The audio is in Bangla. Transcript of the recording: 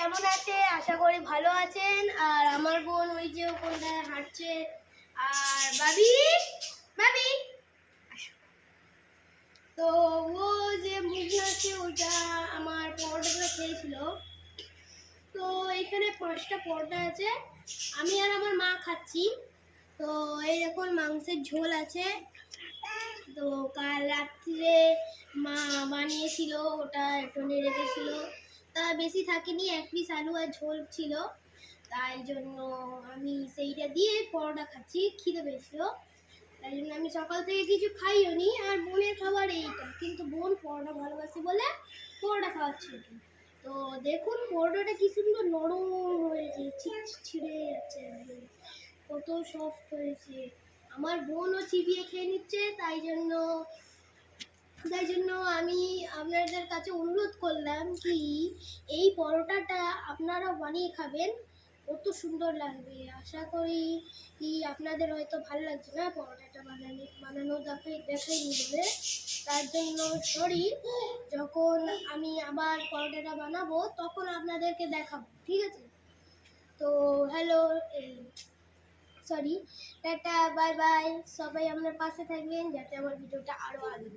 কেমন আছে? আশা করি ভালো আছেন। আর আমার বোন ওই যে কোনটায় হাঁটছে। আর বাবি বাবি তো ও যে মুভি আছে ওটা আমার পরোটাগুলো খেয়েছিল। তো এখানে 5টা পরোটা আছে, আমি আর আমার মা খাচ্ছি। তো এই দেখুন মাংসের ঝোল আছে। তো কাল রাত্রে মা বানিয়েছিল, ওটা একটু রেখেছিল, তা বেশি থাকেনি, 1 পিস আলু আর ঝোল ছিল, তাই জন্য আমি সেইটা দিয়ে পরোটা খাচ্ছি। খিদে পেয়েছিল তাই জন্য আমি সকাল থেকে কিছু খাইও নি। আর বোনের খাবার এইটা, কিন্তু বোন পরোটা ভালোবাসে বলে পরোটা খাওয়াচ্ছিল। তো দেখুন পরোটাটা কি সুন্দর নরম হয়েছে, ছিঁড়ে যাচ্ছে একদম, কত সফট হয়েছে। আমার বোনও চিবিয়ে খেয়ে নিচ্ছে, তাই জন্য আমি আপনাদের কাছে অনুরোধ করলাম কি এই পরোটাটা আপনারা বানিয়ে খাবেন, কত সুন্দর লাগবে। আশা করি কি আপনাদের হয়তো ভালো লাগছে না পরোটাটা বানানো দেখাই বলে, তার জন্য সরি। যখন আমি আবার পরোটাটা বানাবো তখন আপনাদেরকে দেখাবো, ঠিক আছে? তো hello, sorry, tata, bye bye. সবাই আমার পাশে থাকবেন যাতে আমার ভিডিওটা আরও আগে